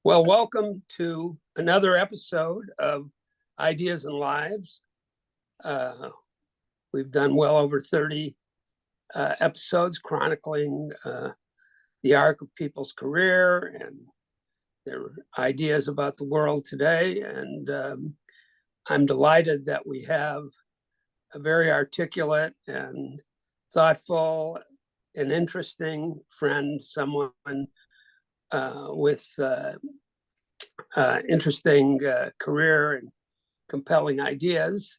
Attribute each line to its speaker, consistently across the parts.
Speaker 1: Well, welcome to another episode of Ideas and Lives. We've done well over 30 episodes chronicling the arc of people's career and their ideas about the world today. And I'm delighted that we have a very articulate and thoughtful and interesting friend, someone with interesting career and compelling ideas.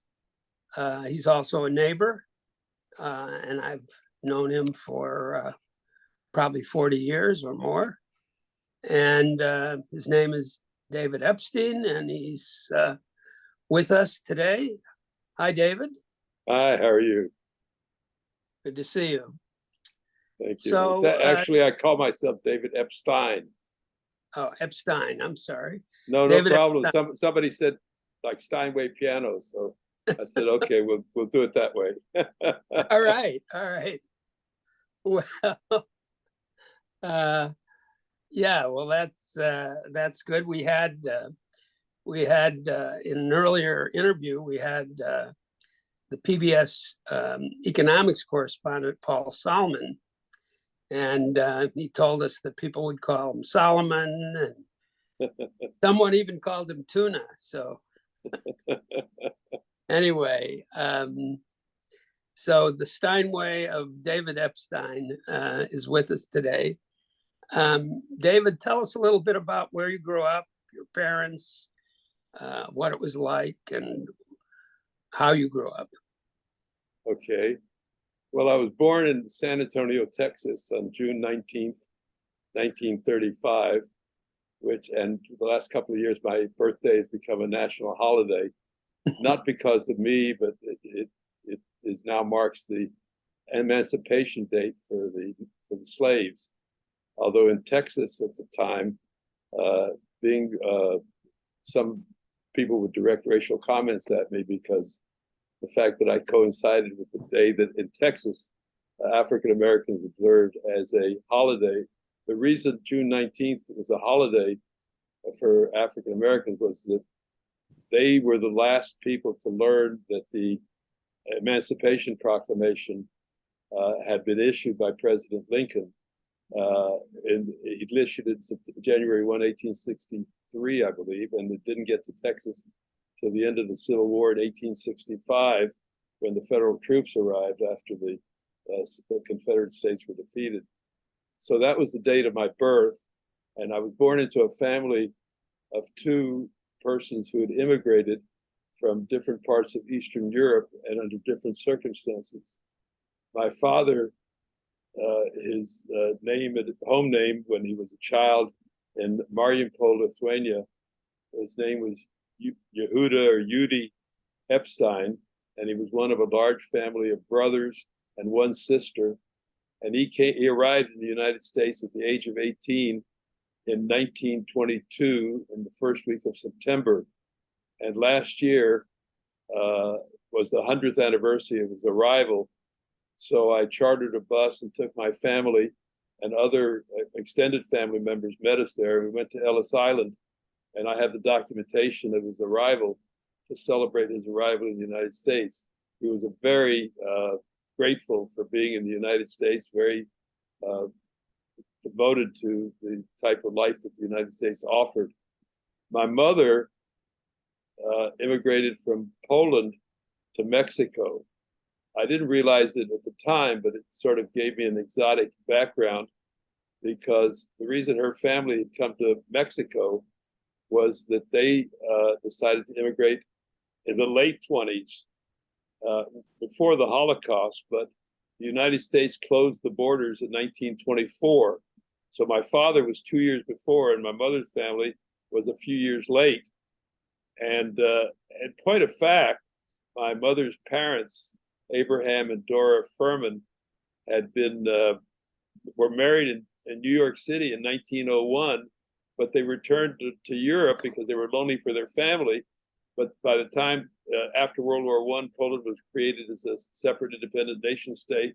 Speaker 1: He's also a neighbor, and I've known him for probably 40 years or more. And his name is David Epstein, and he's with us today. Hi, David.
Speaker 2: Hi, how are you?
Speaker 1: Good to see you.
Speaker 2: Thank you.
Speaker 1: So,
Speaker 2: actually, I call myself David Epstein.
Speaker 1: Oh, Epstein, I'm sorry.
Speaker 2: No
Speaker 1: David
Speaker 2: problem. Somebody said like Steinway piano, so I said, okay, we'll do it that way.
Speaker 1: All right. Well, yeah. Well, that's good. We had in an earlier interview, we had the PBS economics correspondent Paul Solomon, and he told us that people would call him Solomon, and someone even called him Tuna. So anyway, so the Steinway of David Epstein is with us today. David, tell us a little bit about where you grew up, your parents, what it was like, and how you grew up.
Speaker 2: Okay. Well, I was born in San Antonio, Texas on June 19th, 1935, and the last couple of years, my birthday has become a national holiday, not because of me, but it is now marks the emancipation date for the slaves. Although in Texas at the time, some people would direct racial comments at me because the fact that I coincided with the day that in Texas, African Americans observed as a holiday. The reason June 19th was a holiday for African Americans was that they were the last people to learn that the Emancipation Proclamation had been issued by President Lincoln. And he issued it January 1, 1863, I believe, and it didn't get to Texas till the end of the Civil War in 1865, when the federal troops arrived after the Confederate States were defeated. So that was the date of my birth, and I was born into a family of two persons who had immigrated from different parts of Eastern Europe and under different circumstances. My father, his home name when he was a child in Mariupol, Lithuania, his name was Yehuda or Yudi Epstein, and he was one of a large family of brothers and one sister. And he arrived in the United States at the age of 18 in 1922 in the first week of September. And last year was the 100th anniversary of his arrival. So I chartered a bus and took my family, and other extended family members met us there. We went to Ellis Island, and I have the documentation of his arrival to celebrate his arrival in the United States. He was a very grateful for being in the United States, very devoted to the type of life that the United States offered. My mother immigrated from Poland to Mexico. I didn't realize it at the time, but it sort of gave me an exotic background, because the reason her family had come to Mexico was that they decided to immigrate in the late 20s, before the Holocaust, but the United States closed the borders in 1924. So my father was 2 years before, and my mother's family was a few years late. And in point of fact, my mother's parents, Abraham and Dora Furman, were married in New York City in 1901, but they returned to Europe because they were lonely for their family. But by the time after World War I, Poland was created as a separate independent nation state,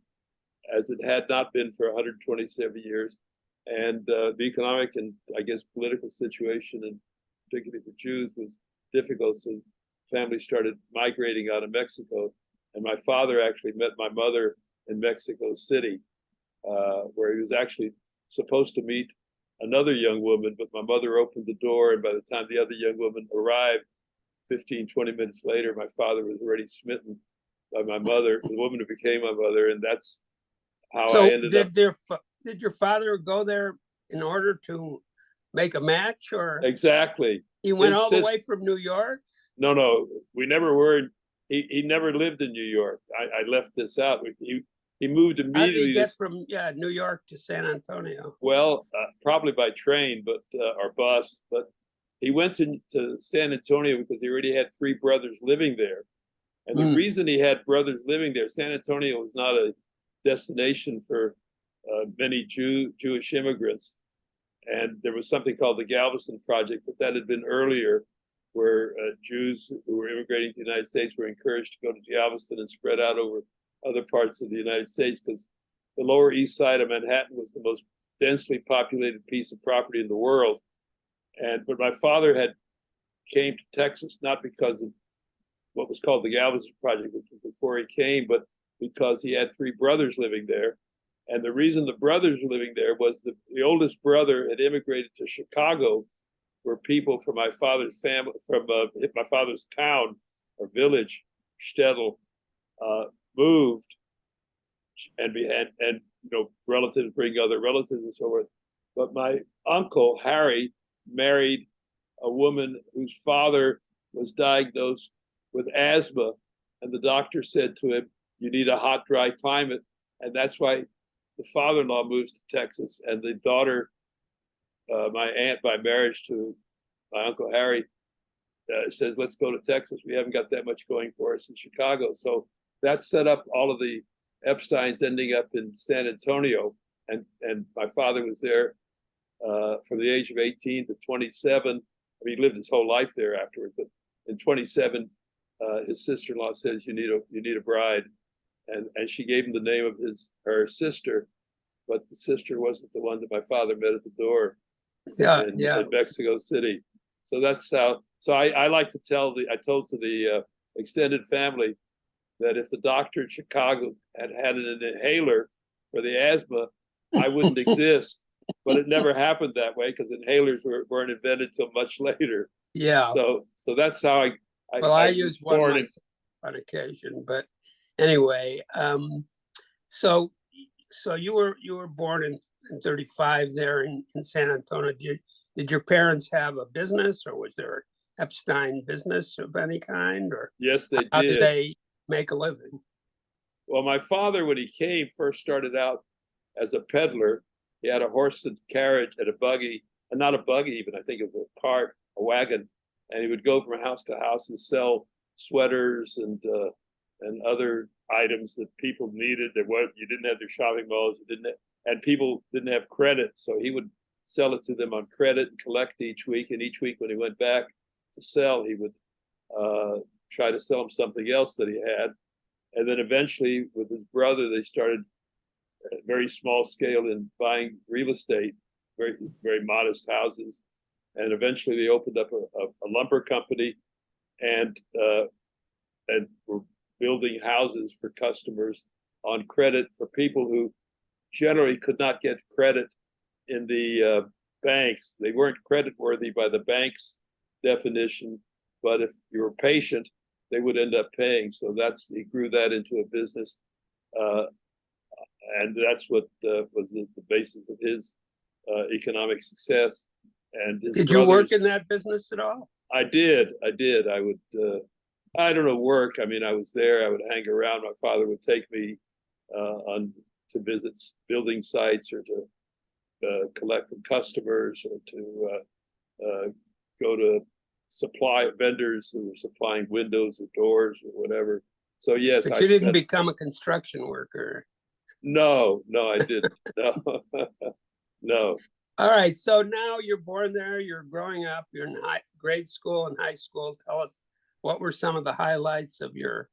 Speaker 2: as it had not been for 127 years. And the economic and, I guess, political situation, and particularly for Jews, was difficult. So families started migrating out of Mexico. And my father actually met my mother in Mexico City, where he was actually supposed to meet another young woman, but my mother opened the door, and by the time the other young woman arrived, 15, 20 minutes later, my father was already smitten by my mother, the woman who became my mother, and that's how I ended up.
Speaker 1: Did your father go there in order to make a match, or
Speaker 2: Exactly.
Speaker 1: he went all the way from New York?
Speaker 2: No, we never were. He never lived in New York. I left this out. He moved immediately.
Speaker 1: How did he get from New York to San Antonio?
Speaker 2: Well, probably by train, but or bus. But he went to San Antonio because he already had 3 brothers living there. And the reason he had brothers living there, San Antonio was not a destination for many Jewish immigrants. And there was something called the Galveston Project, but that had been earlier, where Jews who were immigrating to the United States were encouraged to go to Galveston and spread out over other parts of the United States, because the Lower East Side of Manhattan was the most densely populated piece of property in the world. But my father had came to Texas not because of what was called the Galveston Project, which was before he came, but because he had 3 brothers living there. And the reason the brothers were living there was the oldest brother had immigrated to Chicago, where people from my father's family, from my father's town or village, Stettel, moved, and relatives bring other relatives and so forth. But my uncle Harry married a woman whose father was diagnosed with asthma, and the doctor said to him, "You need a hot, dry climate," and that's why the father-in-law moves to Texas, and the daughter, my aunt by marriage to my uncle Harry, says, "Let's go to Texas. We haven't got that much going for us in Chicago." So that set up all of the Epsteins ending up in San Antonio, and my father was there from the age of 18 to 27. I mean, he lived his whole life there afterward, but in 27, his sister-in-law says, "You need a bride," and she gave him the name of her sister, but the sister wasn't the one that my father met at the door in Mexico City. So that's how. So I like to I told to the extended family that if the doctor in Chicago had an inhaler for the asthma, I wouldn't exist. But it never happened that way, because inhalers weren't invented till much later.
Speaker 1: Yeah.
Speaker 2: So that's how
Speaker 1: I use one myself on occasion, but anyway, so you were born in 35 there in San Antonio. Did your parents have a business, or was there Epstein business of any kind, or
Speaker 2: yes, they did.
Speaker 1: How did they make a living?
Speaker 2: Well, my father, when he came, first started out as a peddler. He had a horse and carriage and a buggy, and not a buggy even, I think it was a cart, a wagon, and he would go from house to house and sell sweaters and other items that people needed. You didn't have their shopping malls, and people didn't have credit, so he would sell it to them on credit and collect each week. And each week when he went back to sell, he would try to sell them something else that he had. And then eventually, with his brother, they started at very small scale in buying real estate, very, very modest houses. And eventually they opened up a lumber company, and were building houses for customers on credit for people who generally could not get credit in the banks. They weren't credit worthy by the bank's definition, but if you were patient, they would end up paying. So he grew that into a business. And that's what was the basis of his economic success. And
Speaker 1: did you work in that business at all?
Speaker 2: I did. I would, I don't know, work. I mean, I was there. I would hang around. My father would take me to visit building sites, or to collect from customers, or to go to supply vendors who were supplying windows or doors or whatever. So yes,
Speaker 1: but you didn't become a construction worker.
Speaker 2: No, I didn't. No, no.
Speaker 1: All right. So now you're born there. You're growing up. You're in grade school and high school. Tell us, what were some of the highlights of your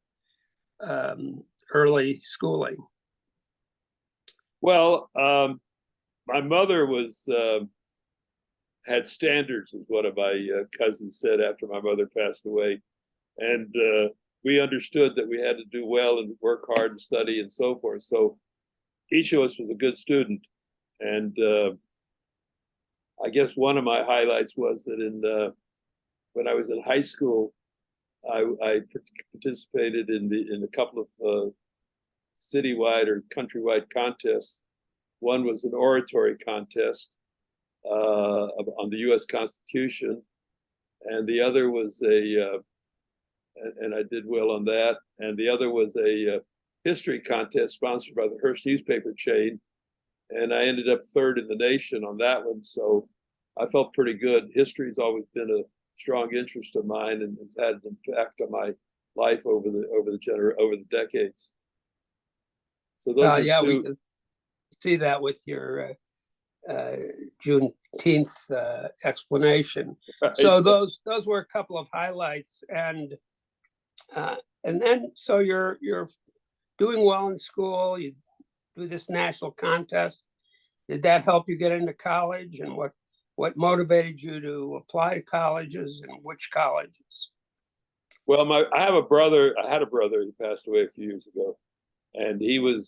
Speaker 1: early schooling?
Speaker 2: Well, my mother was had standards, is what my cousins said after my mother passed away, and we understood that we had to do well and work hard and study and so forth. So each of us was a good student, and I guess one of my highlights was that when I was in high school, I participated in a couple of citywide or countrywide contests. One was an oratory contest on the U.S. Constitution, and the other was and I did well on that. And the other was a history contest sponsored by the Hearst newspaper chain, and I ended up third in the nation on that one. So I felt pretty good. History's always been a strong interest of mine, and has had an impact on my life over the decades. So those are
Speaker 1: Yeah, we
Speaker 2: two.
Speaker 1: can see that with your Juneteenth explanation. So those were a couple of highlights, and then so you're doing well in school. You do this national contest. Did that help you get into college, and what motivated you to apply to colleges, and which colleges?
Speaker 2: Well, I had a brother who passed away a few years ago, and he went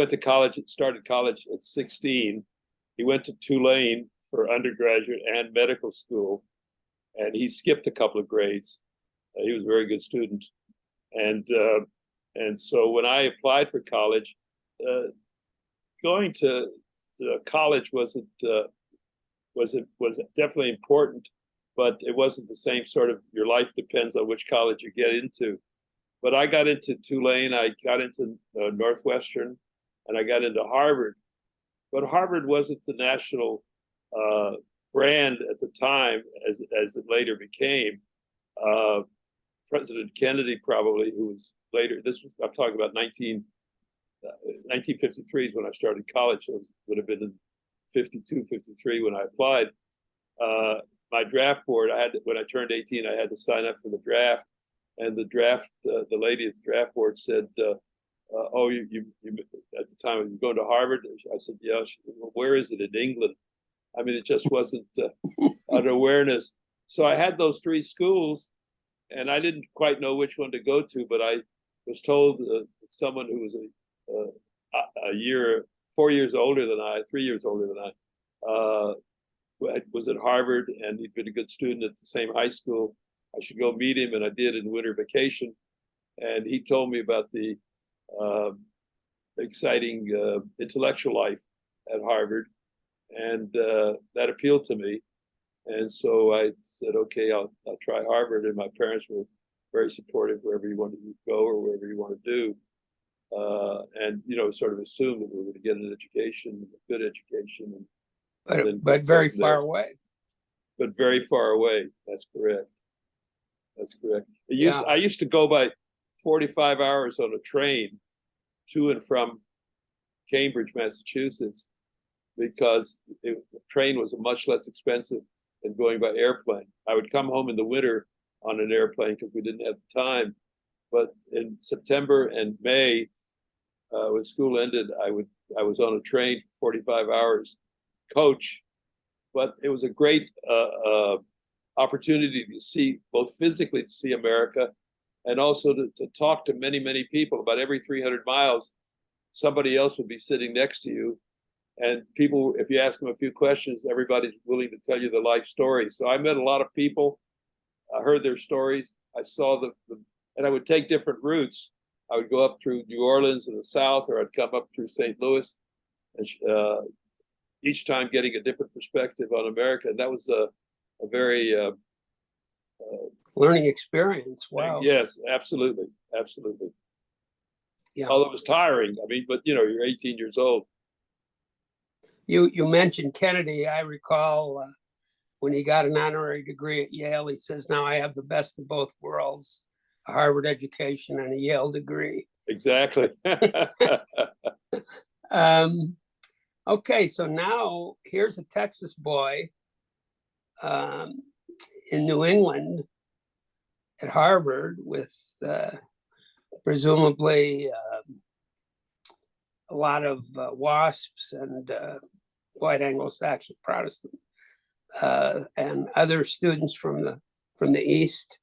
Speaker 2: to college. Started college at 16. He went to Tulane for undergraduate and medical school, and he skipped a couple of grades. He was a very good student, and so when I applied for college, going to college was definitely important, but it wasn't the same sort of, your life depends on which college you get into. But I got into Tulane, I got into Northwestern, and I got into Harvard. But Harvard wasn't the national brand at the time, as it later became. President Kennedy probably, who was later, I'm talking about 1953 is when I started college, so it would have been in 52, 53 when I applied. My draft board, when I turned 18, I had to sign up for the draft, and the lady at the draft board said, "Oh, you at the time, you going to Harvard?" I said, "Yeah." She said, "Well, where is it in England?" I mean, it just wasn't an awareness. So I had those three schools, and I didn't quite know which one to go to, but I was told someone who was 4 years older than I, 3 years older than I, was at Harvard, and he'd been a good student at the same high school. I should go meet him, and I did in winter vacation. And he told me about the exciting intellectual life at Harvard, and that appealed to me. And so I said, okay, I'll try Harvard. And my parents were very supportive wherever you wanted to go or wherever you want to do. And, sort of assumed that we were going to get an education, a good education.
Speaker 1: But very far away.
Speaker 2: But very far away. That's correct. That's correct. I used to go by 45 hours on a train to and from Cambridge, Massachusetts, because the train was much less expensive than going by airplane. I would come home in the winter on an airplane because we didn't have the time. But in September and May, when school ended, I was on a train for 45 hours, coach. But it was a great opportunity to see, both physically to see America, and also to talk to many, many people. About every 300 miles, somebody else would be sitting next to you. And people, if you ask them a few questions, everybody's willing to tell you their life story. So I met a lot of people. I heard their stories. I saw and I would take different routes. I would go up through New Orleans in the south, or I'd come up through St. Louis, and each time getting a different perspective on America. And that was a very
Speaker 1: learning experience. Wow.
Speaker 2: Yes, absolutely, absolutely.
Speaker 1: Yeah.
Speaker 2: Although it was tiring. I mean, but you're 18 years old.
Speaker 1: You mentioned Kennedy. I recall when he got an honorary degree at Yale, he says, "Now I have the best of both worlds, a Harvard education and a Yale degree."
Speaker 2: Exactly.
Speaker 1: Okay, so now here's a Texas boy in New England at Harvard with presumably a lot of WASPs and white Anglo-Saxon Protestant, and other students from the East.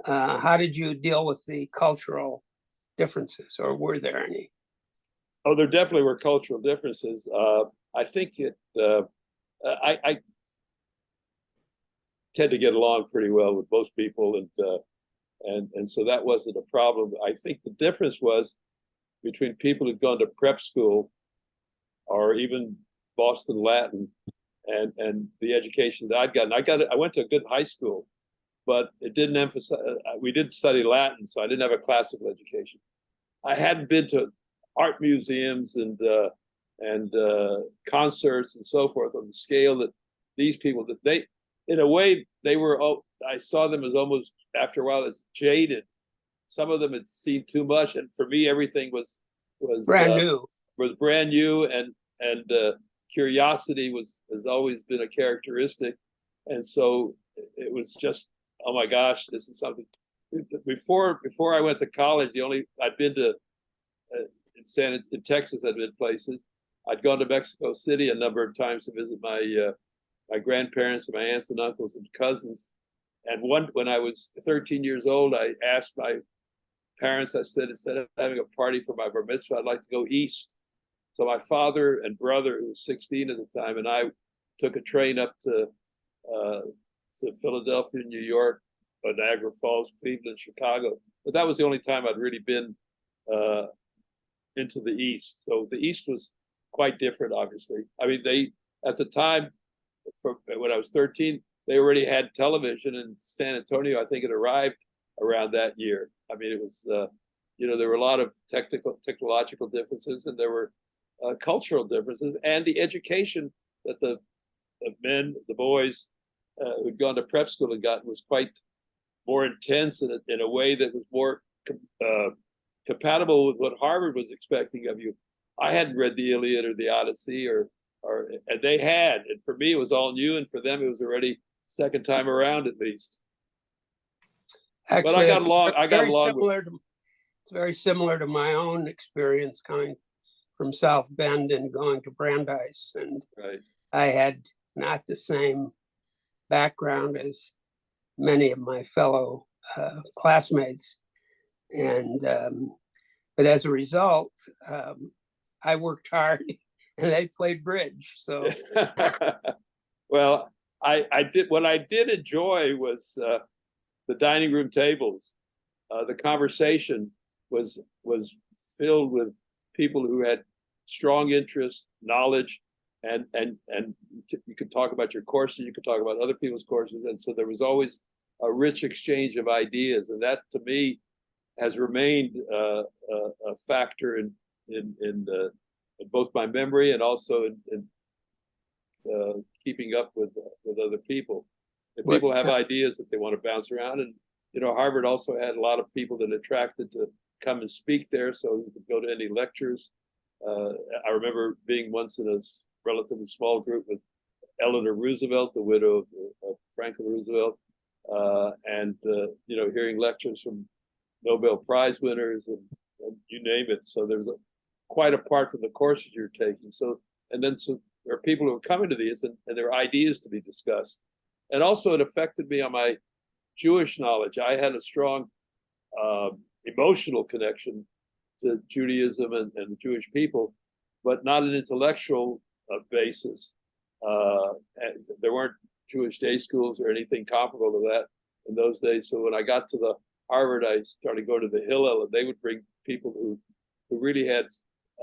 Speaker 1: How did you deal with the cultural differences, or were there any?
Speaker 2: Oh, there definitely were cultural differences. I think I tend to get along pretty well with most people, and so that wasn't a problem. I think the difference was between people who'd gone to prep school or even Boston Latin and the education that I'd gotten. I went to a good high school, but it didn't emphasize. We didn't study Latin, so I didn't have a classical education. I hadn't been to art museums and concerts and so forth on the scale that these people that they, in a way, they were. I saw them as almost after a while as jaded. Some of them had seen too much, and for me, everything was
Speaker 1: Brand new.
Speaker 2: was brand new, and curiosity has always been a characteristic, and so it was just, oh my gosh, this is something. Before I went to college, I'd been to in Texas. I'd been places. I'd gone to Mexico City a number of times to visit my grandparents and my aunts and uncles and cousins. And when I was 13 years old, I asked my parents. I said, instead of having a party for my bar mitzvah, I'd like to go east. So my father and brother, who was 16 at the time, and I took a train up to Philadelphia, New York, Niagara Falls, Cleveland, Chicago. But that was the only time I'd really been into the East. So the East was quite different, obviously. I mean, they, at the time, when I was 13, they already had television in San Antonio. I think it arrived around that year. I mean, it was, there were a lot of technological differences, and there were cultural differences, and the education that the the boys who'd gone to prep school had gotten was quite more intense in a way that was more compatible with what Harvard was expecting of you. I hadn't read the Iliad or the Odyssey, and they had, and for me it was all new, and for them it was already second time around at least.
Speaker 1: Actually,
Speaker 2: but I got along.
Speaker 1: It's very similar to my own experience coming from South Bend and going to Brandeis, and
Speaker 2: right.
Speaker 1: I had not the same background as many of my fellow classmates, and but as a result, I worked hard and they played bridge. So,
Speaker 2: well, I did. What I did enjoy was the dining room tables. The conversation was filled with people who had strong interest, knowledge, and you could talk about your courses, you could talk about other people's courses, and so there was always a rich exchange of ideas, and that to me has remained a factor in both my memory and also in keeping up with other people. If people have ideas that they want to bounce around, and Harvard also had a lot of people that attracted to come and speak there, so you could go to any lectures. I remember being once in a relatively small group with Eleanor Roosevelt, the widow of Franklin Roosevelt, and hearing lectures from Nobel Prize winners and you name it. So there's quite apart from the courses you're taking. So there are people who are coming to these, and there are ideas to be discussed. And also it affected me on my Jewish knowledge. I had a strong emotional connection to Judaism and the Jewish people, but not an intellectual basis. There weren't Jewish day schools or anything comparable to that in those days. So when I got to the Harvard, I started going to the Hillel, and they would bring people who really had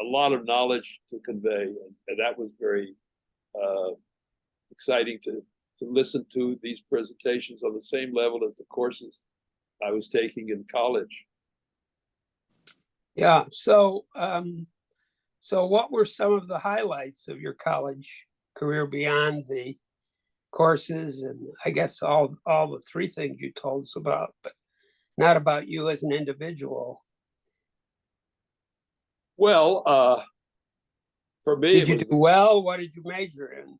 Speaker 2: a lot of knowledge to convey, and that was very exciting to listen to these presentations on the same level as the courses I was taking in college.
Speaker 1: Yeah. So, so what were some of the highlights of your college career beyond the courses, and I guess all the three things you told us about, but not about you as an individual?
Speaker 2: Well, for me,
Speaker 1: did you do well? What did you major in?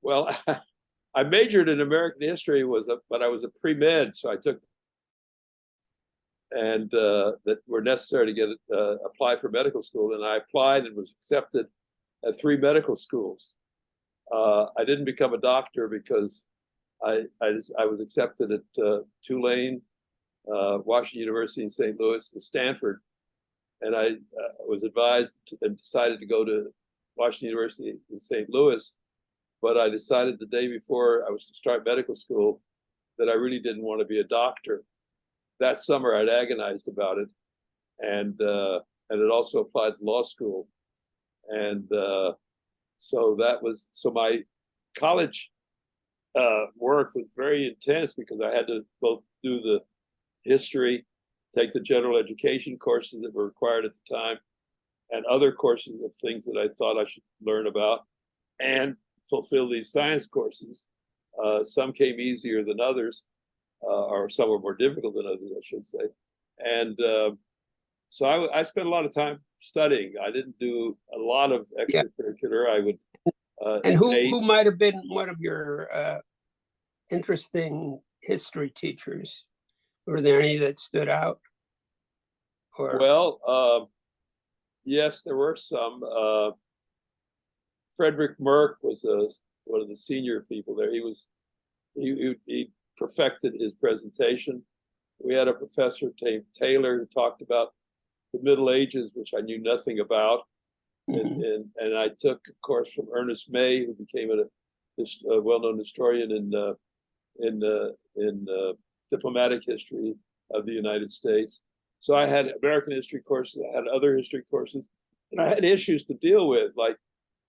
Speaker 2: Well, I majored in American history, but I was a pre-med, so I took and that were necessary to get apply for medical school, and I applied and was accepted at 3 medical schools. I didn't become a doctor because I was accepted at Tulane, Washington University in St. Louis, and Stanford, and I was advised and decided to go to Washington University in St. Louis, but I decided the day before I was to start medical school that I really didn't want to be a doctor. That summer, I'd agonized about it, and it also applied to law school, and so my college work was very intense because I had to both do the history, take the general education courses that were required at the time, and other courses of things that I thought I should learn about, and fulfill these science courses. Some came easier than others, or some were more difficult than others, I should say. And so I spent a lot of time studying. I didn't do a lot of
Speaker 1: Yeah.
Speaker 2: extracurricular. I would
Speaker 1: And who might have been one of your interesting history teachers? Were there any that stood out? Or
Speaker 2: Well, yes, there were some. Frederick Merck was one of the senior people there. He perfected his presentation. We had a professor named Taylor who talked about the Middle Ages, which I knew nothing about.
Speaker 1: Mhm.
Speaker 2: And I took a course from Ernest May, who became a well-known historian in diplomatic history of the United States. So I had American history courses, I had other history courses, and I had issues to deal with, like,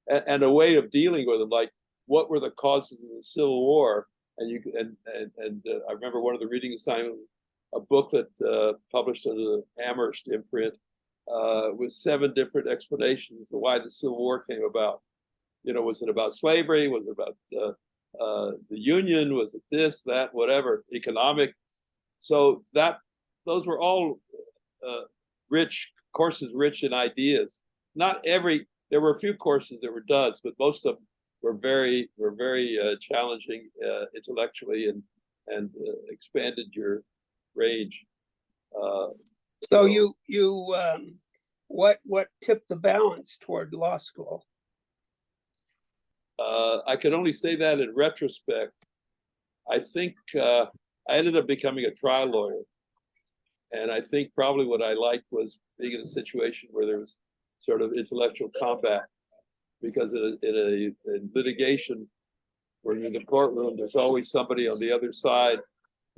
Speaker 2: and a way of dealing with them, like what were the causes of the Civil War? And I remember one of the reading assignments, a booklet published under the Amherst imprint with 7 different explanations of why the Civil War came about. You know, was it about slavery? Was it about the Union? Was it this, that, whatever, economic? So those were all rich courses, rich in ideas. Not every There were a few courses that were duds, but most of them were very challenging intellectually and expanded your range.
Speaker 1: so what tipped the balance toward law school?
Speaker 2: I can only say that in retrospect. I think I ended up becoming a trial lawyer, and I think probably what I liked was being in a situation where there was sort of intellectual combat, because in litigation, where you're in the courtroom, there's always somebody on the other side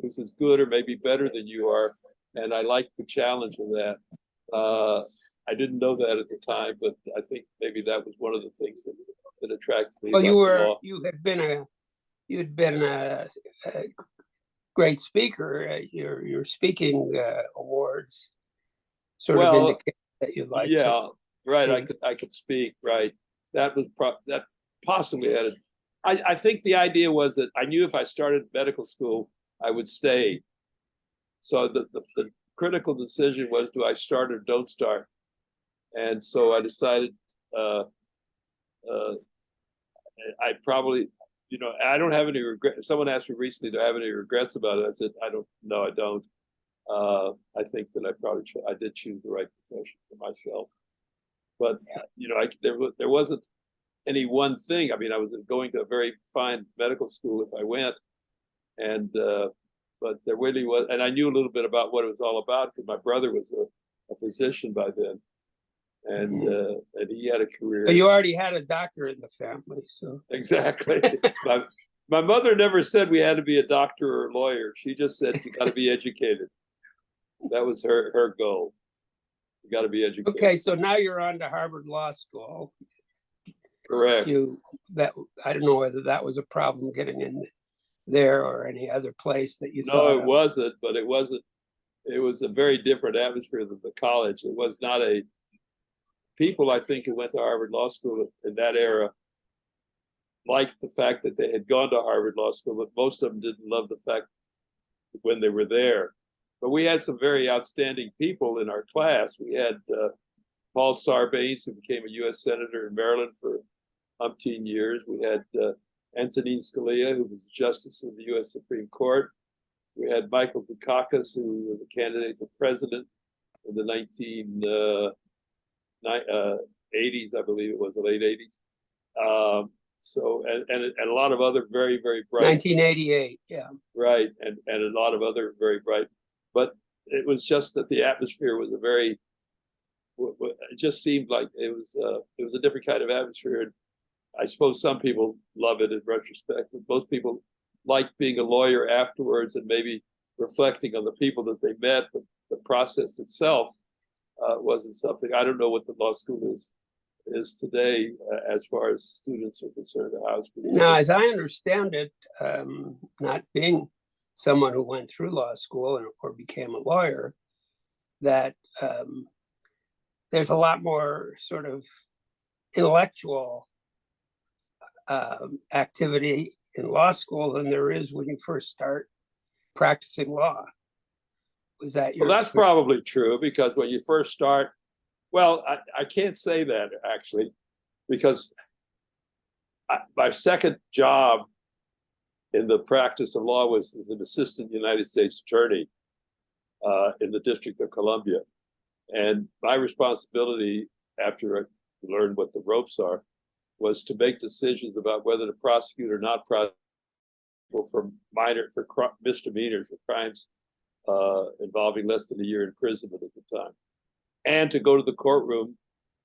Speaker 2: who's as good or maybe better than you are, and I liked the challenge of that. I didn't know that at the time, but I think maybe that was one of the things that attracted me.
Speaker 1: Well,
Speaker 2: about
Speaker 1: you had been a great speaker. Your speaking awards sort of
Speaker 2: Well,
Speaker 1: indicate that you liked
Speaker 2: yeah,
Speaker 1: it.
Speaker 2: right. I could speak, right. That was that possibly had. I think the idea was that I knew if I started medical school, I would stay. So the critical decision was, do I start or don't start? And so I decided I probably, I don't have any regret. Someone asked me recently, do I have any regrets about it? I said, I don't. No, I don't. I think that I did choose the right profession for myself. But there wasn't any one thing. I mean, I was going to a very fine medical school if I went, and but there really was, and I knew a little bit about what it was all about because my brother was a physician by then, and he had a career.
Speaker 1: So you already had a doctor in the family, so
Speaker 2: exactly. my mother never said we had to be a doctor or a lawyer. She just said you got to be educated. That was her goal. You got to be educated.
Speaker 1: Okay, so now you're on to Harvard Law School.
Speaker 2: Correct.
Speaker 1: I don't know whether that was a problem getting in there or any other place that you thought.
Speaker 2: No, it wasn't, but it wasn't. It was a very different atmosphere than the college. It was not a people, I think, who went to Harvard Law School in that era liked the fact that they had gone to Harvard Law School, but most of them didn't love the fact when they were there. But we had some very outstanding people in our class. We had Paul Sarbanes, who became a U.S. Senator in Maryland for umpteen years. We had Antonin Scalia, who was Justice of the U.S. Supreme Court. We had Michael Dukakis, who was a candidate for president in the 1980s, I believe it was, the late 80s. So and a lot of other very, very bright.
Speaker 1: 1988, yeah.
Speaker 2: Right, and a lot of other very bright, but it was just that the atmosphere was a very. It just seemed like it was a different kind of atmosphere, and I suppose some people love it in retrospect, but most people like being a lawyer afterwards and maybe reflecting on the people that they met, but the process itself wasn't something. I don't know what the law school is today as far as students are concerned.
Speaker 1: Now, as I understand it, not being someone who went through law school or became a lawyer, that there's a lot more sort of intellectual activity in law school than there is when you first start practicing law. Was that your?
Speaker 2: Well, that's probably true, because when you first start, well, I can't say that actually, because my second job in the practice of law was as an assistant United States attorney in the District of Columbia. And my responsibility, after I learned what the ropes are, was to make decisions about whether to prosecute or not prosecute for misdemeanors, for crimes involving less than a year imprisonment at the time, and to go to the courtroom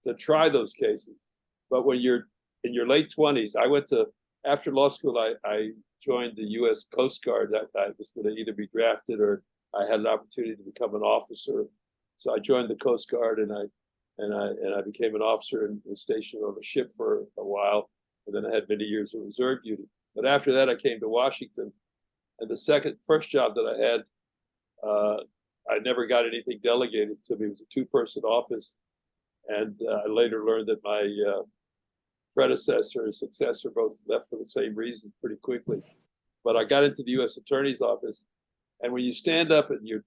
Speaker 2: to try those cases. But when you're in your late 20s, after law school, I joined the U.S. Coast Guard. I was going to either be drafted or I had an opportunity to become an officer. So I joined the Coast Guard, and I became an officer and was stationed on a ship for a while, and then I had many years of reserve duty. But after that, I came to Washington, and the first job that I had, I never got anything delegated to me. It was a two-person office, and I later learned that my predecessor and successor both left for the same reason pretty quickly. But I got into the U.S. Attorney's office, and when you stand up in your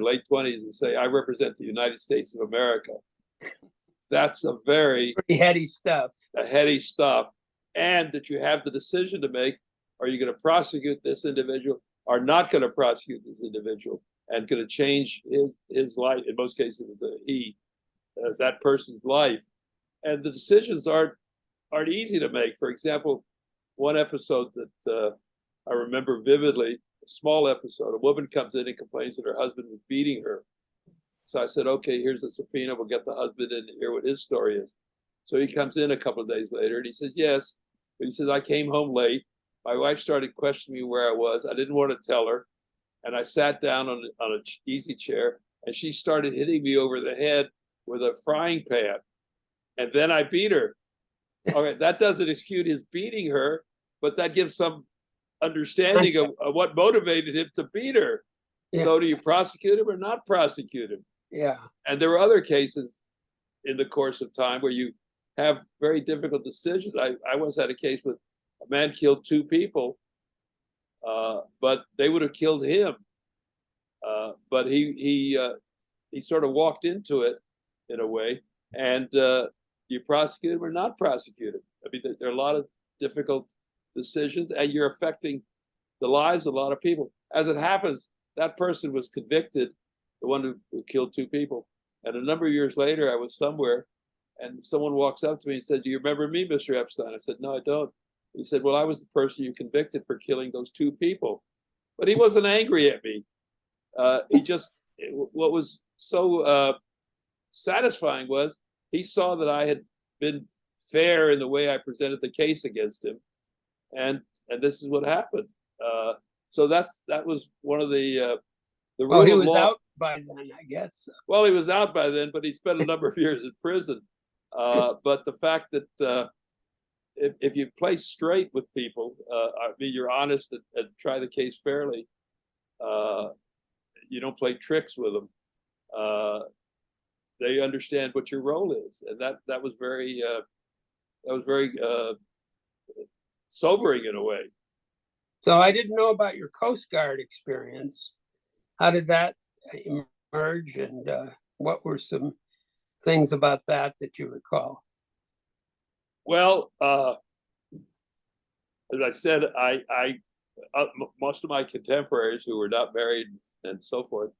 Speaker 2: late 20s and say, "I represent the United States of America," that's a very
Speaker 1: pretty heady stuff.
Speaker 2: Heady stuff, and that you have the decision to make: are you going to prosecute this individual, or not going to prosecute this individual, and going to change his life? In most cases, it was that person's life, and the decisions aren't easy to make. For example, one episode that I remember vividly, a small episode, a woman comes in and complains that her husband was beating her. So I said, okay, here's a subpoena. We'll get the husband in to hear what his story is. So he comes in a couple of days later and he says, yes. But he says, I came home late. My wife started questioning me where I was. I didn't want to tell her. And I sat down on an easy chair, and she started hitting me over the head with a frying pan. And then I beat her. All right, that doesn't excuse his beating her, but that gives some understanding of what motivated him to beat her. Yeah. So do you prosecute him or not prosecute him?
Speaker 1: Yeah.
Speaker 2: And there were other cases in the course of time where you have very difficult decisions. I once had a case with a man killed two people, but they would have killed him. But he sort of walked into it in a way, and you prosecute him or not prosecute him. I mean, there are a lot of difficult decisions, and you're affecting the lives of a lot of people. As it happens, that person was convicted, the one who killed two people. And a number of years later, I was somewhere, and someone walks up to me and said, do you remember me, Mr. Epstein? I said, no, I don't. He said, well, I was the person you convicted for killing those two people. But he wasn't angry at me. What was so satisfying was he saw that I had been fair in the way I presented the case against him. And this is what happened. So that was one of the
Speaker 1: well, he was out by then, I guess.
Speaker 2: Well, he was out by then, but he spent a number of years in prison. But the fact that if you play straight with people, I mean, you're honest and try the case fairly, you don't play tricks with them. They understand what your role is, and that was very sobering in a way.
Speaker 1: So I didn't know about your Coast Guard experience. How did that emerge, and what were some things about that you recall?
Speaker 2: Well, as I said, most of my contemporaries who were not married and so forth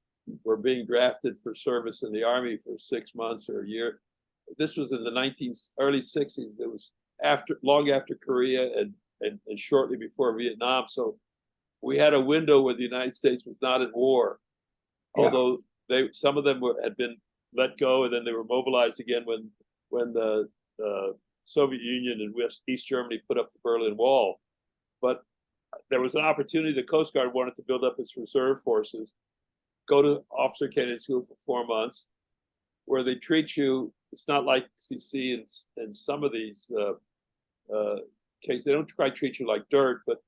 Speaker 2: were being drafted for service in the Army for 6 months or a year. This was in the early 60s. There was long after Korea and shortly before Vietnam. So we had a window where the United States was not at war,
Speaker 1: Yeah.
Speaker 2: although some of them had been let go, and then they were mobilized again when the Soviet Union and East Germany put up the Berlin Wall. But there was an opportunity. The Coast Guard wanted to build up its reserve forces, go to officer candidate school for 4 months, where they treat you. It's not like you see in some of these cases. They don't quite treat you like dirt, but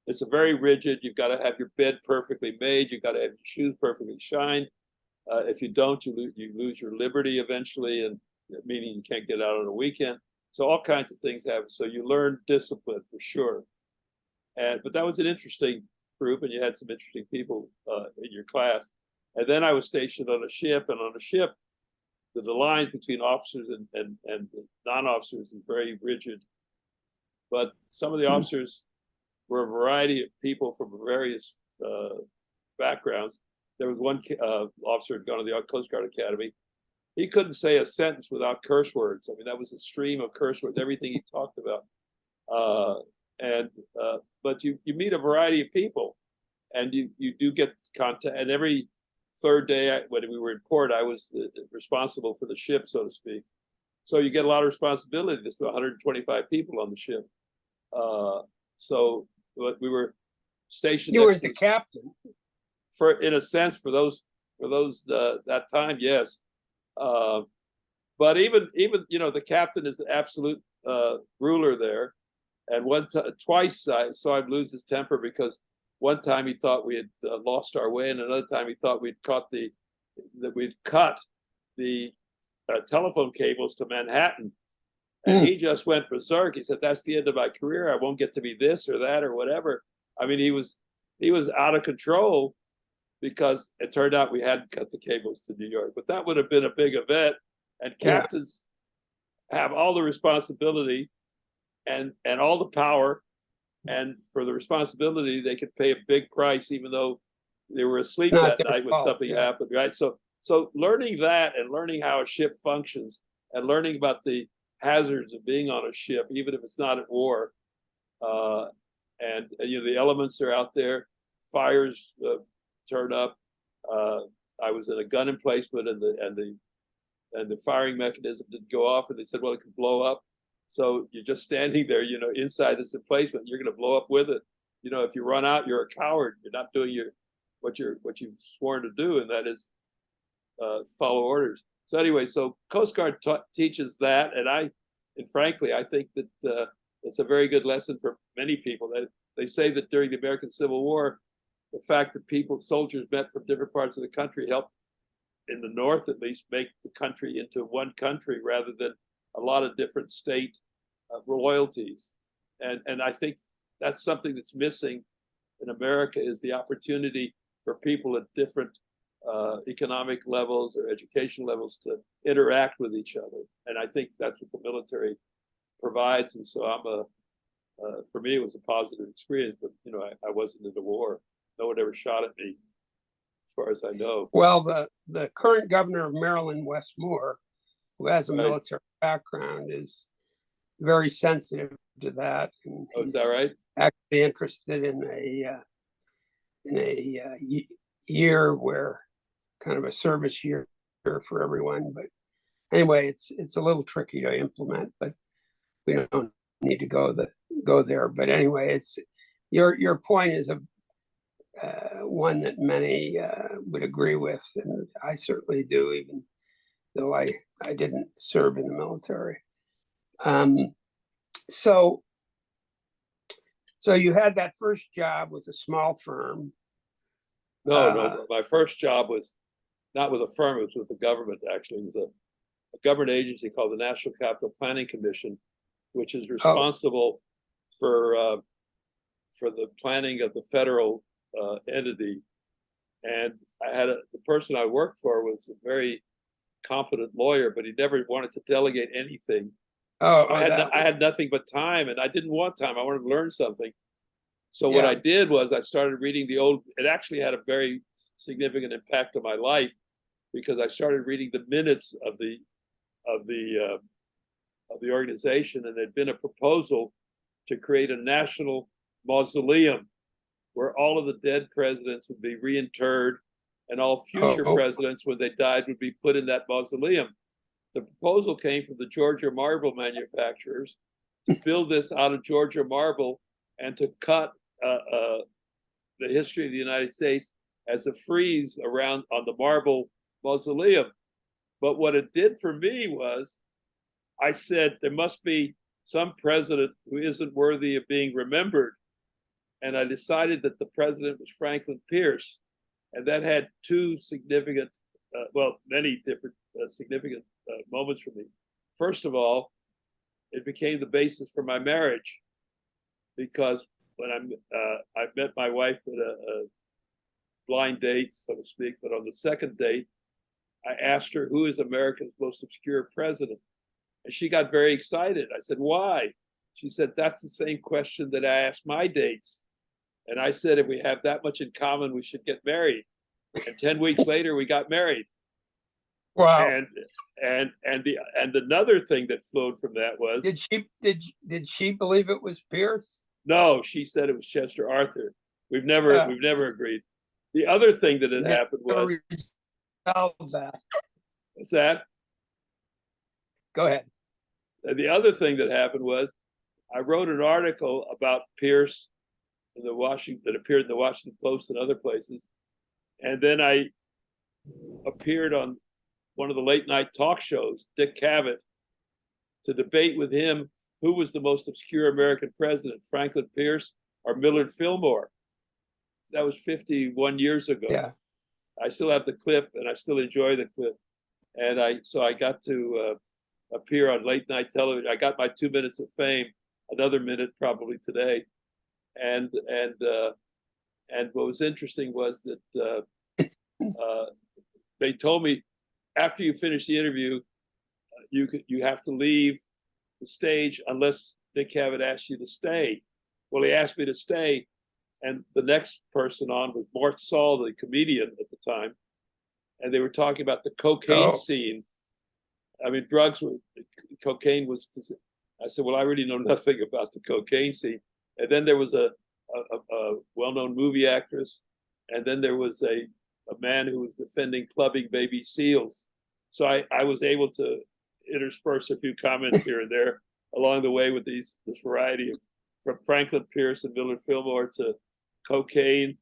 Speaker 2: it's a very rigid. You've got to have your bed perfectly made. You've got to have your shoes perfectly shined. If you don't, you lose your liberty eventually, and meaning you can't get out on a weekend. So all kinds of things happen. So you learn discipline for sure. But that was an interesting group, and you had some interesting people in your class. And then I was stationed on a ship, and on a ship, the lines between officers and non-officers is very rigid. But some of the officers were a variety of people from various backgrounds. There was one officer who had gone to the Coast Guard Academy. He couldn't say a sentence without curse words. I mean, that was a stream of curse words, everything he talked about. But you meet a variety of people, and you do get contact. And every third day when we were in port, I was responsible for the ship, so to speak. So you get a lot of responsibility. There's 125 people on the ship. But we were stationed.
Speaker 1: You were the captain.
Speaker 2: In a sense, for those that time, yes. But even the captain is the absolute ruler there. And twice I saw him lose his temper, because one time he thought we had lost our way, and another time he thought we'd cut the telephone cables to Manhattan. And he just went berserk. He said, "That's the end of my career. I won't get to be this or that or whatever." I mean, he was out of control, because it turned out we hadn't cut the cables to New York. But that would have been a big event. And captains have all the responsibility and all the power. And for the responsibility, they could pay a big price, even though they were asleep that night when something happened, right? So learning that, and learning how a ship functions, and learning about the hazards of being on a ship, even if it's not at war, and the elements are out there, fires turn up. I was in a gun emplacement, and the firing mechanism didn't go off, and they said, well, it could blow up. So you're just standing there, inside this emplacement. You're going to blow up with it. If you run out, you're a coward. You're not doing what you've sworn to do, and that is follow orders. So anyway, Coast Guard teaches that, and frankly, I think that it's a very good lesson for many people. That they say that during the American Civil War, the fact that soldiers met from different parts of the country helped, in the North at least, make the country into one country rather than a lot of different state royalties. And I think that's something that's missing in America, is the opportunity for people at different economic levels or education levels to interact with each other. And I think that's what the military provides. And so for me, it was a positive experience, but I wasn't in the war. No one ever shot at me, as far as I know.
Speaker 1: Well, the current governor of Maryland, Wes Moore, who has a military background, is very sensitive to that. And
Speaker 2: is that right?
Speaker 1: Actually interested in a year where kind of a service year for everyone. But anyway, it's a little tricky to implement, but we don't need to go there. But anyway, it's your point is one that many would agree with, and I certainly do, even though I didn't serve in the military. So you had that first job with a small firm.
Speaker 2: No. My first job was not with a firm. It was with the government, actually. It was a government agency called the National Capital Planning Commission, which is responsible for the planning of the federal entity. And the person I worked for was a very competent lawyer, but he never wanted to delegate anything. I had nothing but time, and I didn't want time. I wanted to learn something. So what I did was I started reading it actually had a very significant impact on my life, because I started reading the minutes of the of the organization, and there'd been a proposal to create a national mausoleum where all of the dead presidents would be reinterred, and all future presidents, when they died, would be put in that mausoleum. The proposal came from the Georgia marble manufacturers to build this out of Georgia marble and to cut the history of the United States as a frieze around on the marble mausoleum. But what it did for me was, I said, there must be some president who isn't worthy of being remembered. And I decided that the president was Franklin Pierce. And that had two significant, many different significant moments for me. First of all, it became the basis for my marriage, because when I met my wife at a blind date, so to speak, but on the second date, I asked her, who is America's most obscure president? And she got very excited. I said, why? She said, that's the same question that I asked my dates. And I said, if we have that much in common, we should get married. And 10 weeks later, we got married.
Speaker 1: Wow.
Speaker 2: And another thing that flowed from that was,
Speaker 1: did she believe it was Pierce?
Speaker 2: No, she said it was Chester Arthur. We've never agreed. The other thing that had happened was,
Speaker 1: that.
Speaker 2: What's that?
Speaker 1: Go ahead.
Speaker 2: The other thing that happened was, I wrote an article about Pierce in that appeared in the Washington Post and other places, and then I appeared on one of the late night talk shows, Dick Cavett, to debate with him who was the most obscure American president, Franklin Pierce or Millard Fillmore. That was 51 years ago.
Speaker 1: Yeah.
Speaker 2: I still have the clip, and I still enjoy the clip. And I got to appear on late night television. I got my 2 minutes of fame, another minute probably today. And what was interesting was that they told me, after you finish the interview, you have to leave the stage unless Dick Cavett asks you to stay. Well, he asked me to stay, and the next person on was Mort Saul, the comedian at the time, and they were talking about the cocaine scene. I mean, cocaine was. I said, well, I really know nothing about the cocaine scene. And then there was a well-known movie actress, and then there was a man who was defending clubbing baby seals. So I was able to intersperse a few comments here and there along the way with this variety of, from Franklin Pierce and Millard Fillmore to cocaine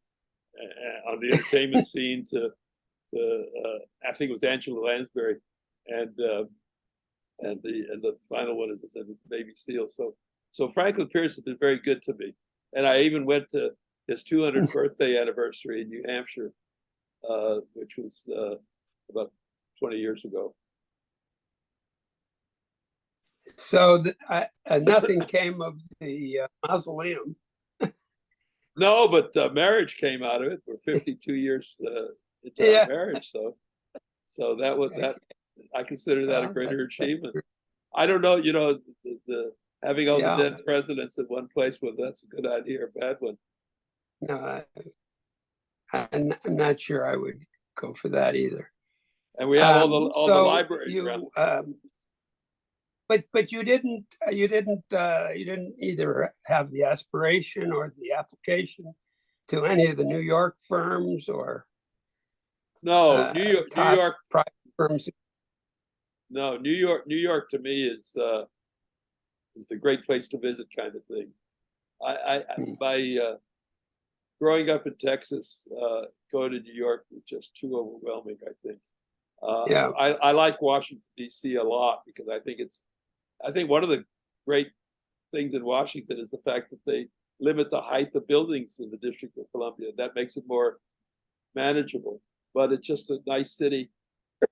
Speaker 2: on the entertainment scene to I think it was Angela Lansbury, and the final one is baby seal. So Franklin Pierce has been very good to me, and I even went to his 200th birthday anniversary in New Hampshire, which was about 20 years ago.
Speaker 1: So nothing came of the mausoleum.
Speaker 2: No, but marriage came out of it. We're 52 years into our marriage, so that was that. I consider that a greater achievement. I don't know, the having all the dead presidents in one place, whether that's a good idea or a bad one.
Speaker 1: No, I'm not sure I would go for that either.
Speaker 2: And we have all the libraries around.
Speaker 1: But you didn't either have the aspiration or the application to any of the New York firms or
Speaker 2: no New York
Speaker 1: private firms.
Speaker 2: No, New York to me is the great place to visit kind of thing. By growing up in Texas, going to New York was just too overwhelming, I think. I like Washington, D.C. a lot, because I think one of the great things in Washington is the fact that they limit the height of buildings in the District of Columbia. That makes it more manageable. But it's just a nice city,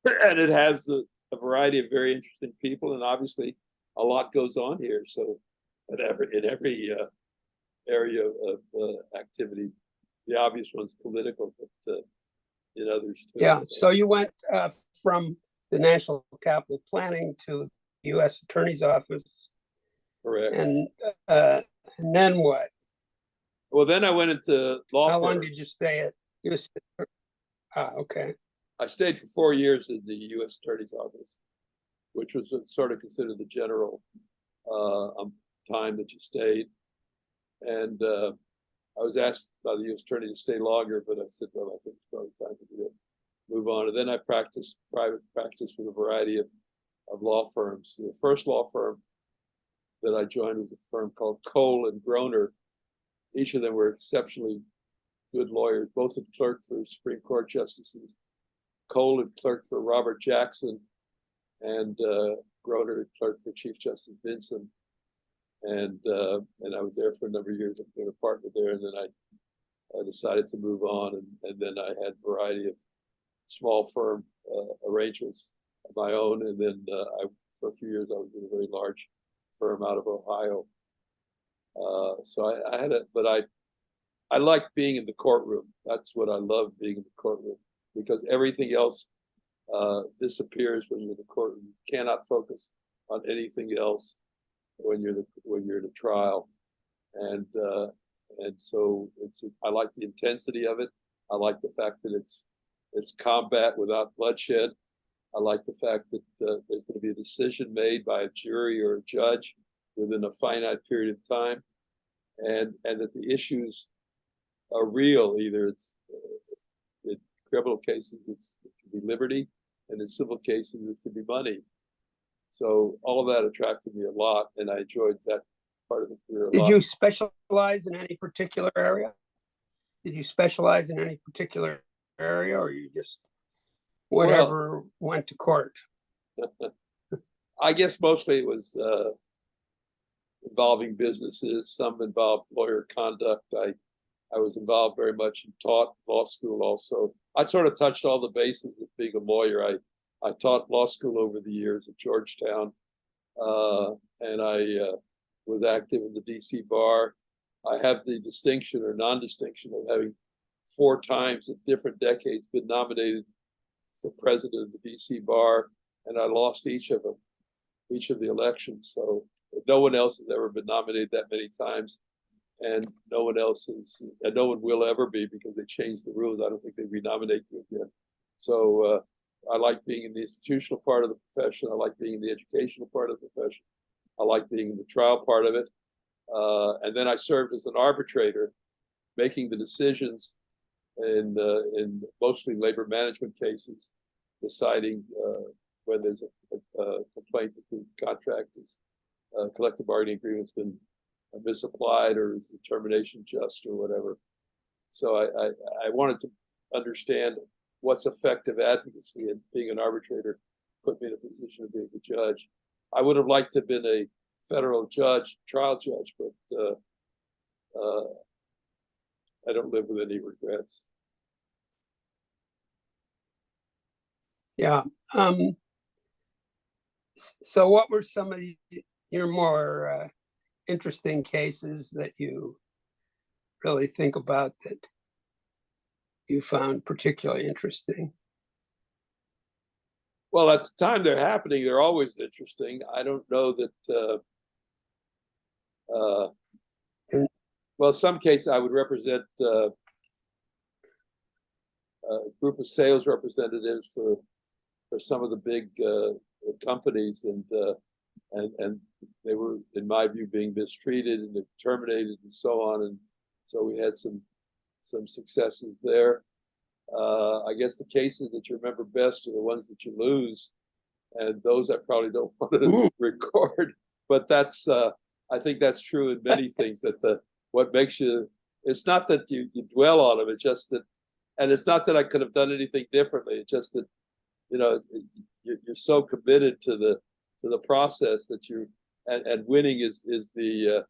Speaker 2: and it has a variety of very interesting people, and obviously a lot goes on here. So in every area of activity, the obvious one's political, but in others too.
Speaker 1: Yeah. So you went from the National Capital Planning to the U.S. Attorney's Office.
Speaker 2: Correct.
Speaker 1: And then what?
Speaker 2: Well, then I went into law.
Speaker 1: How long did you stay at? Okay.
Speaker 2: I stayed for 4 years in the U.S. Attorney's Office, which was sort of considered the general time that you stayed. And I was asked by the U.S. Attorney to stay longer, but I said, well, I think it's probably time to move on. And then I practiced private practice with a variety of law firms. The first law firm that I joined was a firm called Cole and Groner. Each of them were exceptionally good lawyers. Both had clerked for Supreme Court justices. Cole had clerked for Robert Jackson, and Groner had clerked for Chief Justice Vinson. And I was there for a number of years. I became a partner there, and then I decided to move on, and then I had a variety of small firm arrangements of my own, and then for a few years I was in a very large firm out of Ohio. So I had but I liked being in the courtroom. That's what I love, being in the courtroom, because everything else disappears when you're in the courtroom. You cannot focus on anything else when you're in a trial, and so I like the intensity of it. I like the fact that it's combat without bloodshed. I like the fact that there's going to be a decision made by a jury or a judge within a finite period of time, and that the issues are real. Either it's in criminal cases, it can be liberty, and in civil cases, it can be money. So all of that attracted me a lot, and I enjoyed that part of the career a lot.
Speaker 1: Did you specialize in any particular area? Did you specialize in any particular area, or you just whatever went to court?
Speaker 2: I guess mostly it was involving businesses. Some involved lawyer conduct. I was involved very much and taught law school also. I sort of touched all the bases of being a lawyer. I taught law school over the years at Georgetown, and I was active in the DC bar. I have the distinction or non-distinction of having 4 times in different decades been nominated for president of the DC bar, and I lost each of them, each of the elections. So no one else has ever been nominated that many times, and no one else is, and no one will ever be, because they changed the rules. I don't think they renominate you again. So I like being in the institutional part of the profession. I like being in the educational part of the profession. I like being in the trial part of it. And then I served as an arbitrator, making the decisions in mostly labor management cases, deciding when there's a complaint that the contract is collective bargaining agreement's been misapplied, or is the termination just, or whatever. So I wanted to understand what's effective advocacy, and being an arbitrator put me in a position of being a judge. I would have liked to have been a federal judge, trial judge, but I don't live with any regrets.
Speaker 1: Yeah. So what were some of your more interesting cases that you really think about that you found particularly interesting?
Speaker 2: Well, at the time they're happening, they're always interesting. I don't know that, well, some cases I would represent a group of sales representatives for some of the big companies, and they were, in my view, being mistreated and terminated and so on. And so we had some successes there. I guess the cases that you remember best are the ones that you lose, and those I probably don't want to record. But that's I think that's true in many things. That what makes you, it's not that you dwell on them. It's just that, and it's not that I could have done anything differently. It's just that, you know, you're so committed to the process that you, and winning is the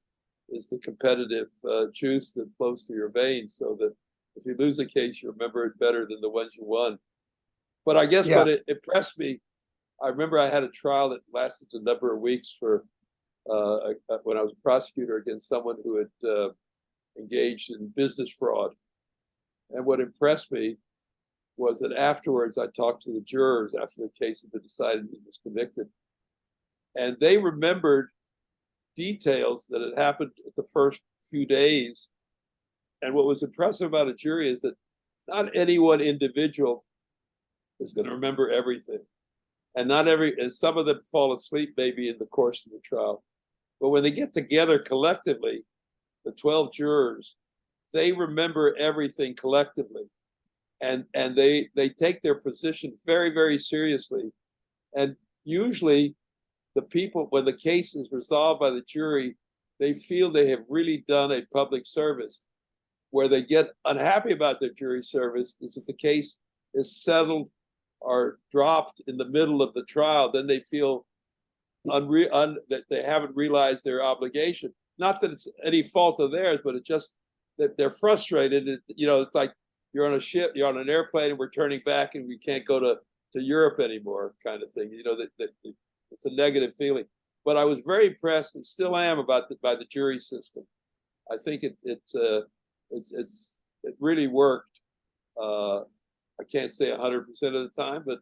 Speaker 2: competitive juice that flows through your veins, so that if you lose a case, you remember it better than the ones you won. But I guess what it impressed me, I remember I had a trial that lasted a number of weeks for when I was a prosecutor against someone who had engaged in business fraud. And what impressed me was that afterwards I talked to the jurors after the case had been decided he was convicted, and they remembered details that had happened at the first few days. And what was impressive about a jury is that not any one individual is going to remember everything. and some of them fall asleep maybe in the course of the trial. But when they get together collectively, the 12 jurors, they remember everything collectively. And they take their position very, very seriously. And usually the people, when the case is resolved by the jury, they feel they have really done a public service. Where they get unhappy about their jury service is if the case is settled or dropped in the middle of the trial, then they feel that they haven't realized their obligation. Not that it's any fault of theirs, but it's just that they're frustrated. It's like you're on a ship, you're on an airplane, and we're turning back, and we can't go to Europe anymore, kind of thing. That it's a negative feeling. But I was very impressed, and still am, by the jury system. I think it really worked. I can't say 100% of the time, but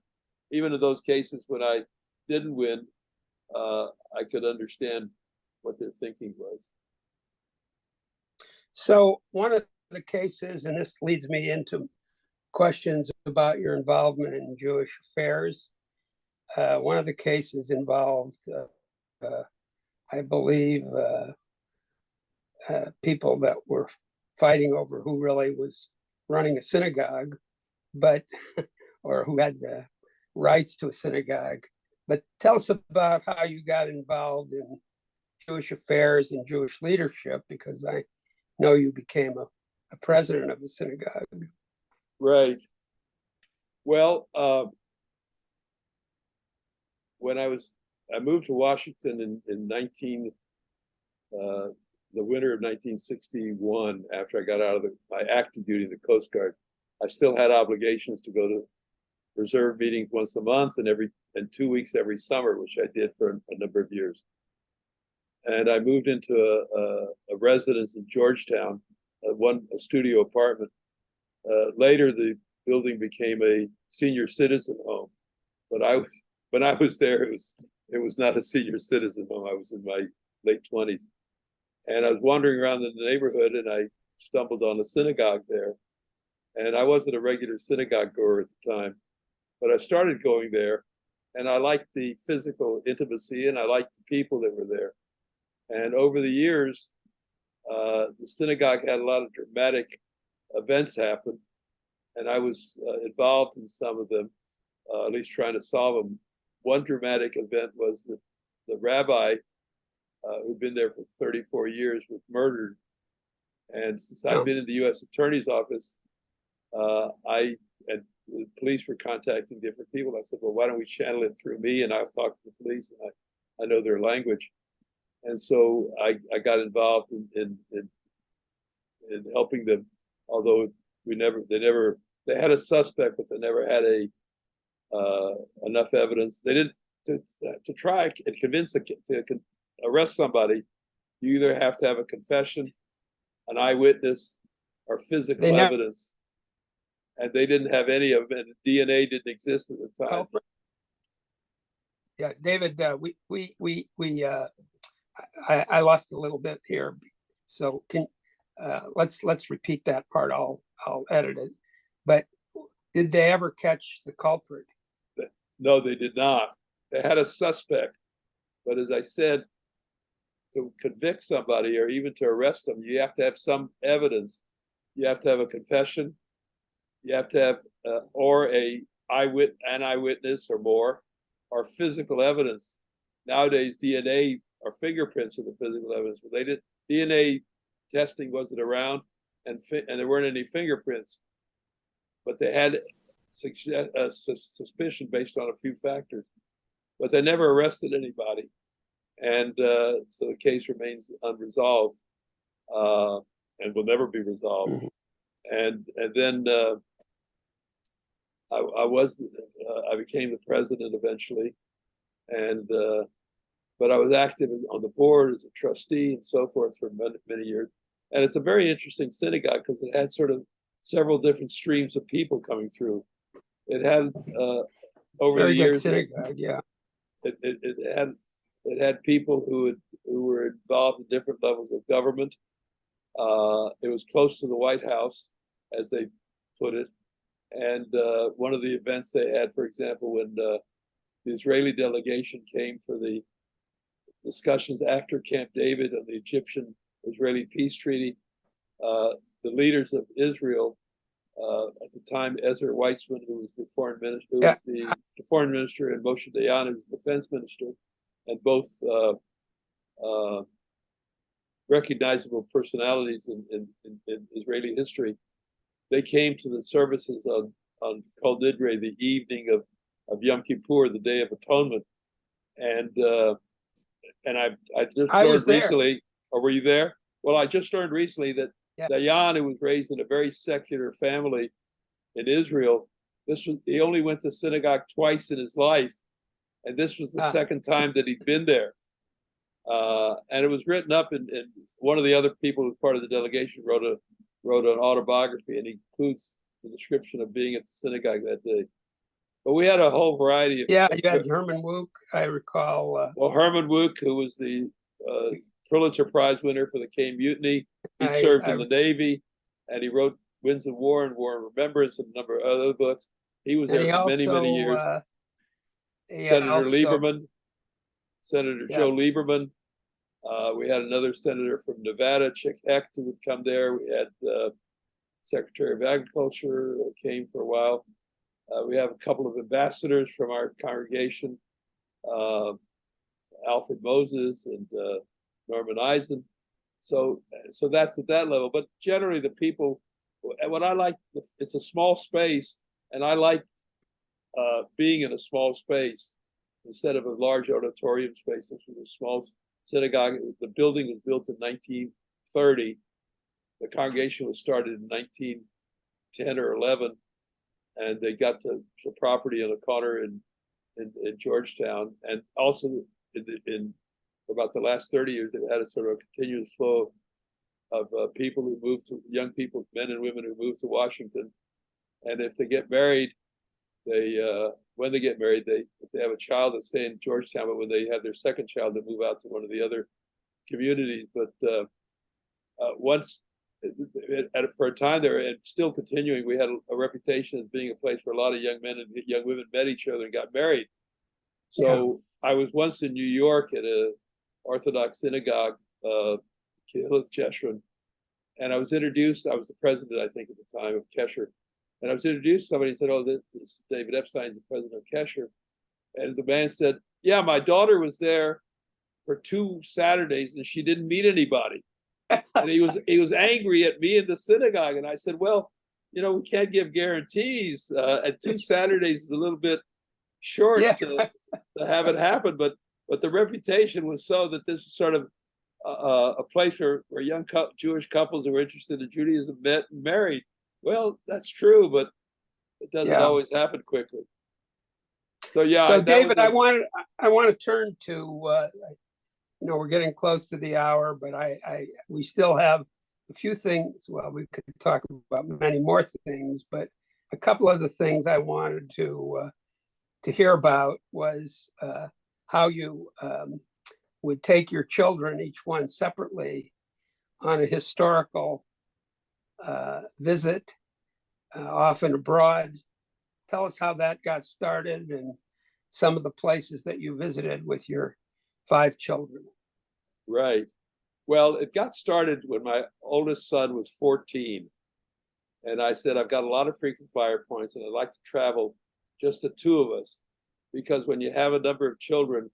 Speaker 2: even in those cases when I didn't win, I could understand what their thinking was.
Speaker 1: So one of the cases, and this leads me into questions about your involvement in Jewish affairs. One of the cases involved, I believe, people that were fighting over who really was running a synagogue, or who had the rights to a synagogue. But tell us about how you got involved in Jewish affairs and Jewish leadership, because I know you became a president of a synagogue.
Speaker 2: Right. Well, when I moved to Washington in the winter of 1961, after I got out of my active duty in the Coast Guard. I still had obligations to go to reserve meetings once a month and 2 weeks every summer, which I did for a number of years. And I moved into a residence in Georgetown, a studio apartment. Later, the building became a senior citizen home. But when I was there, it was not a senior citizen home. I was in my late 20s. And I was wandering around in the neighborhood, and I stumbled on a synagogue there. And I wasn't a regular synagogue goer at the time, but I started going there, and I liked the physical intimacy, and I liked the people that were there. And over the years, the synagogue had a lot of dramatic events happen, and I was involved in some of them, at least trying to solve them. One dramatic event was that the rabbi who'd been there for 34 years was murdered. And since I've been in the U.S. Attorney's Office, and the police were contacting different people. I said, well, why don't we channel it through me, and I'll talk to the police, and I know their language. And so I got involved in helping them, although they had a suspect, but they never had enough evidence. They didn't to try and convince to arrest somebody. You either have to have a confession, an eyewitness, or physical evidence, and they didn't have any of it. And DNA didn't exist at the time.
Speaker 1: Yeah, David, I lost a little bit here, so let's repeat that part. I'll edit it. But did they ever catch the culprit?
Speaker 2: No, they did not. They had a suspect, but as I said, to convict somebody or even to arrest them, you have to have some evidence. You have to have a confession. You have to have an eyewitness or more, or physical evidence. Nowadays, DNA or fingerprints are the physical evidence, but they didn't. DNA testing wasn't around, and there weren't any fingerprints. But they had a suspicion based on a few factors, but they never arrested anybody. And so the case remains unresolved and will never be resolved. And then I became the president eventually, and but I was active on the board as a trustee and so forth for many years. And it's a very interesting synagogue because it had sort of several different streams of people coming through. It had over
Speaker 1: very
Speaker 2: the years.
Speaker 1: Synagogue, yeah.
Speaker 2: It had people who were involved in different levels of government. It was close to the White House, as they put it. And one of the events they had, for example, when the Israeli delegation came for the discussions after Camp David on the Egyptian-Israeli peace treaty. The leaders of Israel at the time, Ezra Weizmann, who was the foreign minister, the foreign minister, and Moshe Dayan, who was the defense minister, and both recognizable personalities in Israeli history. They came to the services on Kol Nidre, the evening of Yom Kippur, the Day of Atonement, and I just learned recently. Or were you there? Well, I just learned recently that Dayan, who was raised in a very secular family in Israel, he only went to synagogue twice in his life, and this was the second time that he'd been there. And it was written up in one of the other people who was part of the delegation wrote an autobiography, and he includes the description of being at the synagogue that day. But we had a whole variety of...
Speaker 1: Yeah, you had Herman Wouk, I recall.
Speaker 2: Well, Herman Wouk, who was the Pulitzer Prize winner for the Caine Mutiny, he served in the Navy, and he wrote Winds of War and War and Remembrance and a number of other books. He was there for many years. Senator Lieberman, Senator Joe Lieberman. We had another senator from Nevada, Chick Hecht, who would come there. We had Secretary of Agriculture came for a while. We have a couple of ambassadors from our congregation, Alfred Moses and Norman Eisen. So that's at that level. But generally, the people, what I like, it's a small space, and I like being in a small space instead of a large auditorium space. This was a small synagogue. The building was built in 1930. The congregation was started in 1910 or 11, and they got to some property on a corner in Georgetown. And also in about the last 30 years, they've had a sort of continuous flow of people who moved to, young people, men and women who moved to Washington. And if they get married, when they get married, if they have a child, they stay in Georgetown, but when they have their second child, they move out to one of the other communities. But once, for a time there, and still continuing, we had a reputation as being a place where a lot of young men and young women met each other and got married. So I was once in New York at a Orthodox synagogue, Kehillat Jeshurun, and I was introduced. I was the president, I think, at the time of Kesher. And I was introduced to somebody and said, "Oh, this is David Epstein is the president of Kesher." And the man said, "Yeah, my daughter was there for 2 Saturdays and she didn't meet anybody." And he was angry at me in the synagogue. And I said, "Well, we can't give guarantees. And 2 Saturdays is a little bit short to have it happen." But the reputation was so that this was sort of a place where young Jewish couples who were interested in Judaism met and married. Well, that's true, but it doesn't always happen quickly. So
Speaker 1: David, I want to turn to we're getting close to the hour, but we still have a few things. Well, we could talk about many more things, but a couple of the things I wanted to hear about was how you would take your children, each one separately, on a historical visit, often abroad. Tell us how that got started and some of the places that you visited with your 5 children.
Speaker 2: Right. Well, it got started when my oldest son was 14. And I said, I've got a lot of frequent flyer points and I'd like to travel, just the 2 of us. Because when you have a number of children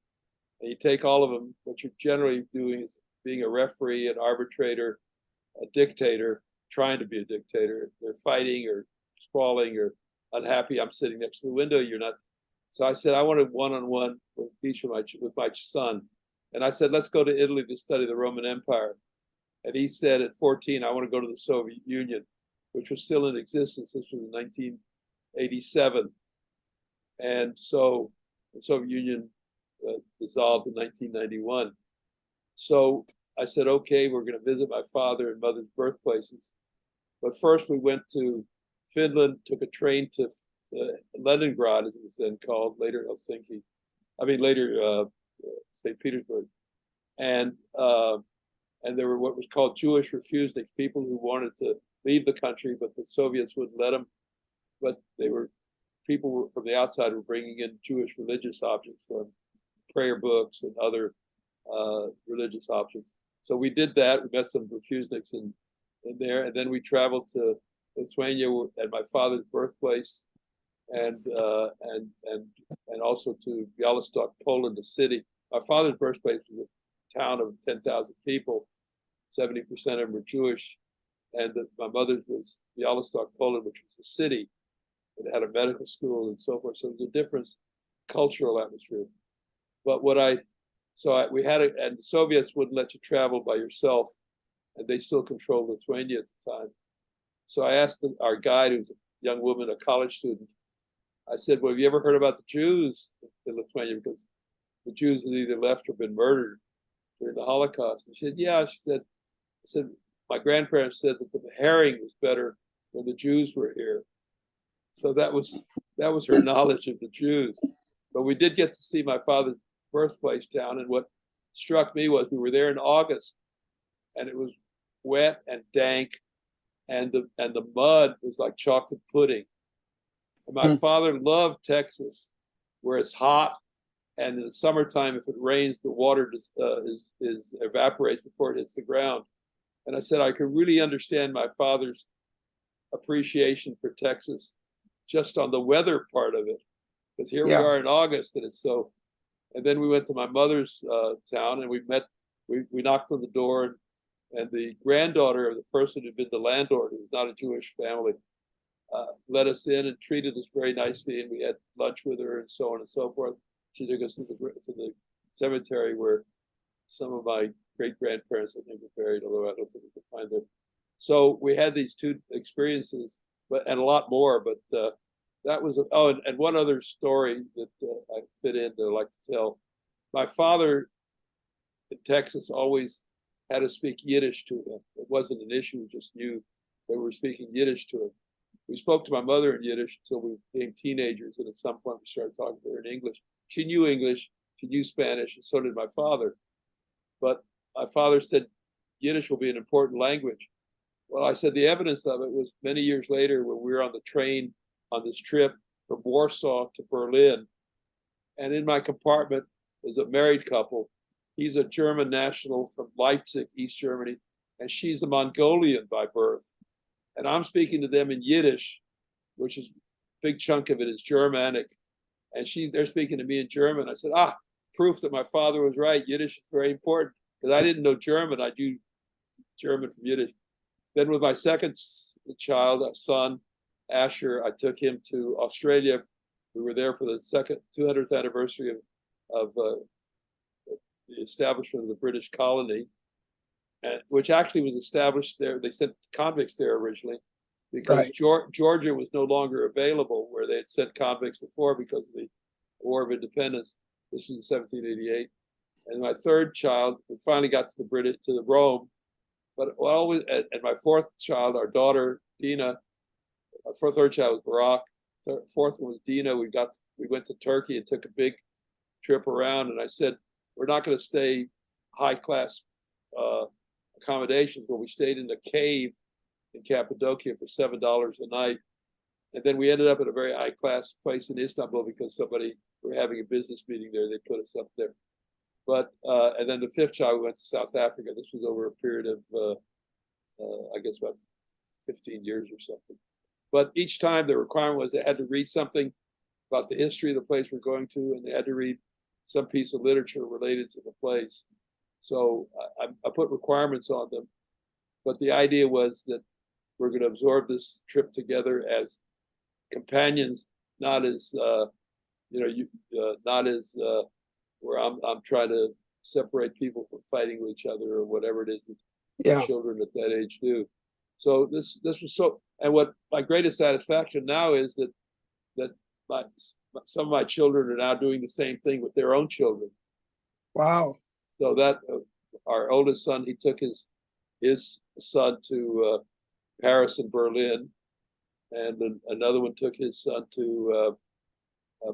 Speaker 2: and you take all of them, what you're generally doing is being a referee, an arbitrator, a dictator, trying to be a dictator. They're fighting or squalling or unhappy. I'm sitting next to the window. You're not. So I said, I wanted one-on-one with each of with my son. And I said, let's go to Italy to study the Roman Empire. And he said at 14, I want to go to the Soviet Union, which was still in existence. This was in 1987. And so the Soviet Union dissolved in 1991. So I said, okay, we're going to visit my father and mother's birthplaces. But first we went to Finland, took a train to Leningrad, as it was then called, later Helsinki. Later St. Petersburg. And there were what was called Jewish refuseniks, people who wanted to leave the country, but the Soviets wouldn't let them. But they were people from the outside were bringing in Jewish religious objects from prayer books and other religious objects. So we did that. We met some refuseniks in there, and then we traveled to Lithuania at my father's birthplace, and also to Białystok, Poland, the city. My father's birthplace was a town of 10,000 people. 70% of them were Jewish, and my mother's was Białystok, Poland, which was a city. It had a medical school and so forth. So it was a different cultural atmosphere. But we had it, and the Soviets wouldn't let you travel by yourself, and they still controlled Lithuania at the time. So I asked our guide, who's a young woman, a college student, I said, well, have you ever heard about the Jews in Lithuania? Because the Jews had either left or been murdered during the Holocaust. And she said, yeah. She said, my grandparents said that the herring was better when the Jews were here. So that was her knowledge of the Jews. But we did get to see my father's birthplace town, and what struck me was we were there in August, and it was wet and dank, and the mud was like chocolate pudding. And my father loved Texas, where it's hot, and in the summertime, if it rains, the water evaporates before it hits the ground. And I said I could really understand my father's appreciation for Texas just on the weather part of it, because here we are in August, and it's so. And then we went to my mother's town, and we knocked on the door, and the granddaughter of the person who'd been the landlord, who was not a Jewish family, let us in and treated us very nicely, and we had lunch with her and so on and so forth. She took us to the cemetery where some of my great-grandparents, I think, were buried, although I don't think we could find them. So we had these two experiences, and a lot more, but that was, and one other story that I fit in that I like to tell. My father in Texas always had to speak Yiddish to him. It wasn't an issue, we just knew they were speaking Yiddish to him. We spoke to my mother in Yiddish until we became teenagers, and at some point we started talking to her in English. She knew English, she knew Spanish, and so did my father. But my father said Yiddish will be an important language. Well, I said the evidence of it was many years later when we were on the train on this trip from Warsaw to Berlin. And in my compartment is a married couple. He's a German national from Leipzig, East Germany, and she's a Mongolian by birth. And I'm speaking to them in Yiddish, which is a big chunk of it is Germanic. And they're speaking to me in German. I said, proof that my father was right. Yiddish is very important, because I didn't know German. I knew German from Yiddish. Then with my second child, a son, Asher, I took him to Australia. We were there for the 200th anniversary of the establishment of the British colony, which actually was established there. They sent convicts there originally because Georgia was no longer available, where they had sent convicts before because of the War of Independence. This was in 1788. And my third child, we finally got to the Rome. But and my fourth child, our daughter Dina, our third child was Barak. Fourth one was Dina. We went to Turkey and took a big trip around. And I said, we're not going to stay high class accommodations, but we stayed in a cave in Cappadocia for $7 a night. And then we ended up at a very high class place in Istanbul because we were having a business meeting there. They put us up there. But and then the fifth child, we went to South Africa. This was over a period of, I guess, about 15 years or something. But each time the requirement was they had to read something about the history of the place we're going to, and they had to read some piece of literature related to the place. So I put requirements on them. But the idea was that we're going to absorb this trip together as companions, not as, not as where I'm trying to separate people from fighting with each other or whatever it is that children at that age do. So this was so, and what my greatest satisfaction now is that some of my children are now doing the same thing with their own children.
Speaker 1: Wow.
Speaker 2: So that our oldest son, he took his son to Paris and Berlin, and another one took his son to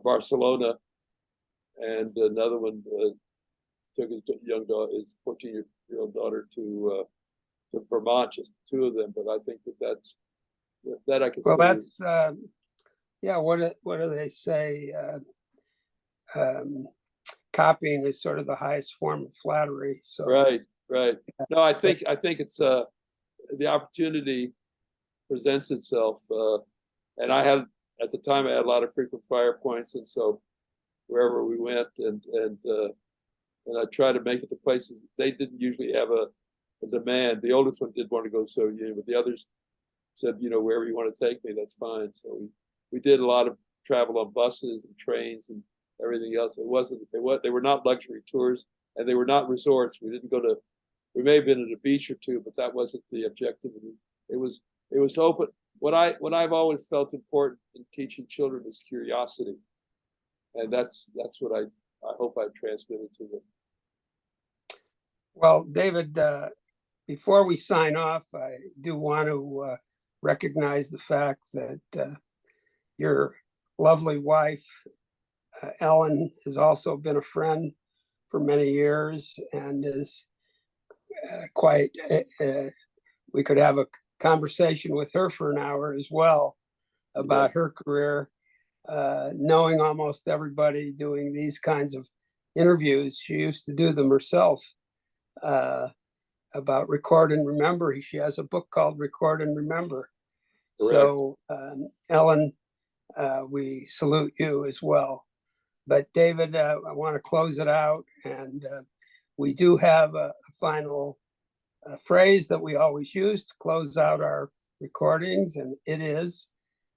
Speaker 2: Barcelona, and another one took his young daughter, his 14-year-old daughter to Vermont, just the two of them. But I think that I can.
Speaker 1: Well,
Speaker 2: say
Speaker 1: Yeah, what do they say? Um, Copying is sort of the highest form of flattery. So
Speaker 2: Right, right. No, I think it's the opportunity presents itself, and I had at the time I had a lot of frequent flyer points, and so wherever we went, and I tried to make it to places they didn't usually have a demand. The oldest one did want to go to Soviet Union, but the others said, wherever you want to take me, that's fine. So we did a lot of travel on buses and trains and everything else. It wasn't they were not luxury tours, and they were not resorts. We didn't go to we may have been at a beach or two, but that wasn't the objective. It was to open what I've always felt important in teaching children is curiosity, and that's what I hope I transmitted to them.
Speaker 1: well, David, before we sign off, I do want to recognize the fact that your lovely wife, Ellen, has also been a friend for many years and is quite, we could have a conversation with her for an hour as well about her career, knowing almost everybody doing these kinds of interviews. She used to do them herself. About Record and Remember. She has a book called Record and Remember.
Speaker 2: Correct.
Speaker 1: So, Ellen, we salute you as well. But David, I want to close it out, and we do have a final phrase that we always use to close out our recordings, and it is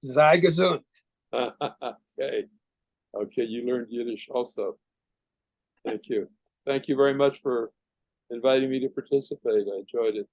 Speaker 1: sei gesund.
Speaker 2: Okay. Okay, you learned Yiddish also. Thank you. Thank you very much for inviting me to participate. I enjoyed it.